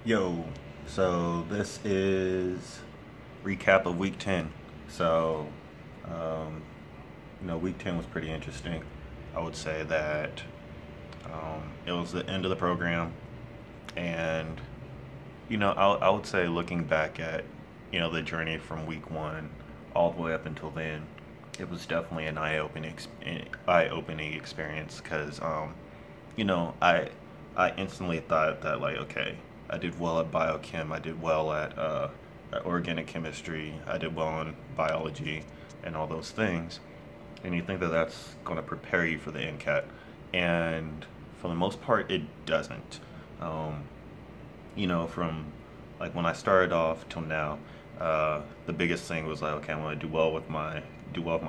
Yo, so this is recap of week 10. So, um, week 10 was pretty interesting. I would say that it was the end of the program, and I would say looking back at the journey from week 1 all the way up until then, it was definitely an eye-opening experience because you know, I I instantly thought that like, okay, I did well at biochem, I did well at organic chemistry, I did well in biology, and all those things. And you think that that's going to prepare you for the NCAT, and for the most part, it doesn't. Um, from like when I started off till now, the biggest thing was like, okay, I want to do well with my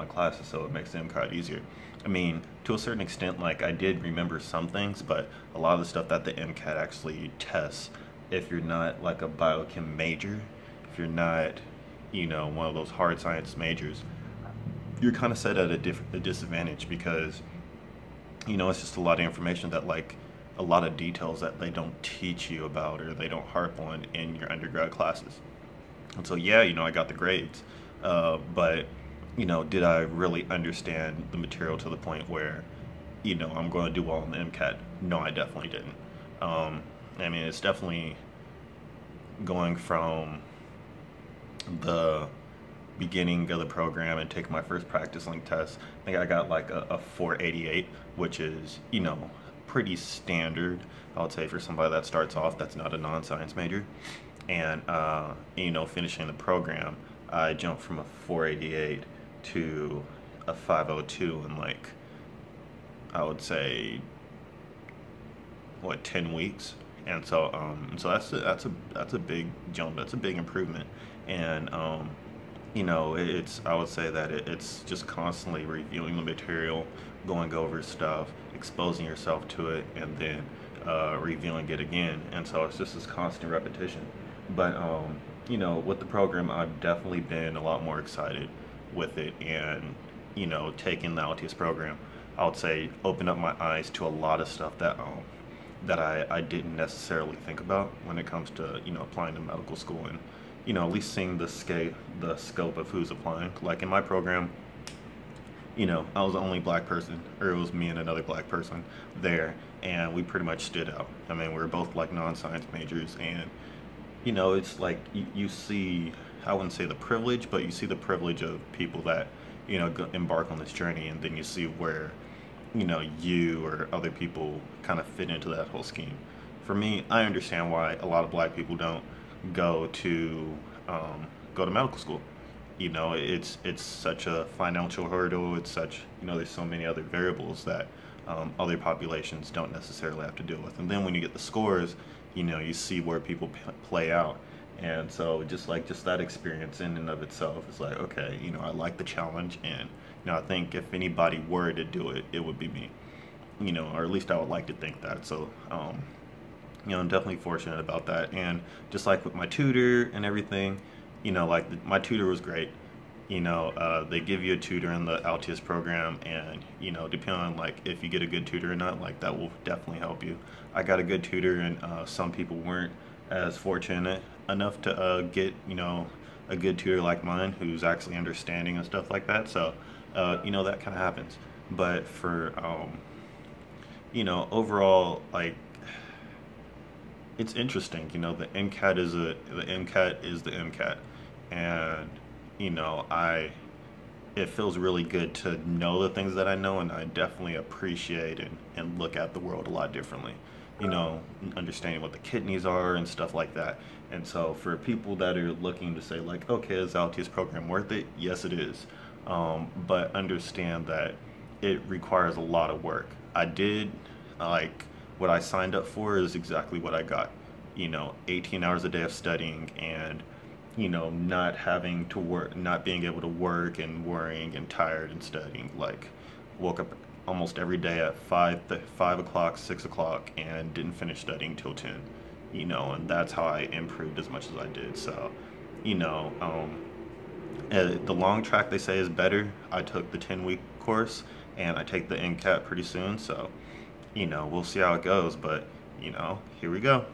classes, so it makes the MCAT easier. I mean, to a certain extent, like I did remember some things, but a lot of the stuff that the MCAT actually tests, if you're not like a biochem major, if you're not, one of those hard science majors, you're kind of set at a disadvantage because it's just a lot of information that like a lot of details that they don't teach you about or they don't harp on in your undergrad classes. And so yeah, I got the grades, but did I really understand the material to the point where I'm going to do well in the MCAT? No, I definitely didn't. I mean, it's definitely going from the beginning of the program and taking my first practice link test. I think I got like a 488, which is, pretty standard, I would say, for somebody that starts off that's not a non-science major. And, finishing the program, I jumped from a 488 to a 502 in like, I would say, what, 10 weeks. And so that's a big jump. That's a big improvement. And it's I would say that it's just constantly reviewing the material, going over stuff, exposing yourself to it, and then reviewing it again. And so it's just this constant repetition. But with the program, I've definitely been a lot more excited with it, and taking the Altius program, I would say, opened up my eyes to a lot of stuff that I didn't necessarily think about when it comes to applying to medical school, and at least seeing the scope of who's applying. Like in my program, I was the only black person, or it was me and another black person there, and we pretty much stood out. I mean, we were both like non-science majors, and it's like you see, I wouldn't say the privilege, but you see the privilege of people that embark on this journey, and then you see where you or other people kind of fit into that whole scheme. For me, I understand why a lot of black people don't go to medical school. It's such a financial hurdle. It's such, there's so many other variables that other populations don't necessarily have to deal with. And then when you get the scores, you see where people play out. And so just that experience in and of itself is like, okay, I like the challenge, and I think if anybody were to do it, it would be me. Or at least I would like to think that. So I'm definitely fortunate about that. And just like with my tutor and everything, my tutor was great. They give you a tutor in the Altius program, and depending on like if you get a good tutor or not, like that will definitely help you. I got a good tutor, and some people weren't as fortunate enough to get a good tutor like mine who's actually understanding and stuff like that. So that kind of happens. But for overall, like, it's interesting. The MCAT is the MCAT, and it feels really good to know the things that I know, and I definitely appreciate and look at the world a lot differently. Understanding what the kidneys are and stuff like that. And so for people that are looking to say like, okay, is Altius program worth it? Yes, it is. But understand that it requires a lot of work. I did, like, what I signed up for is exactly what I got. 18 hours a day of studying, and not having to work, not being able to work, and worrying and tired and studying. Like, woke up almost every day at 5 o'clock, 6 o'clock, and didn't finish studying till 10. And that's how I improved as much as I did. So, the long track, they say, is better. I took the 10-week course, and I take the NCAT pretty soon. So, we'll see how it goes. But, here we go.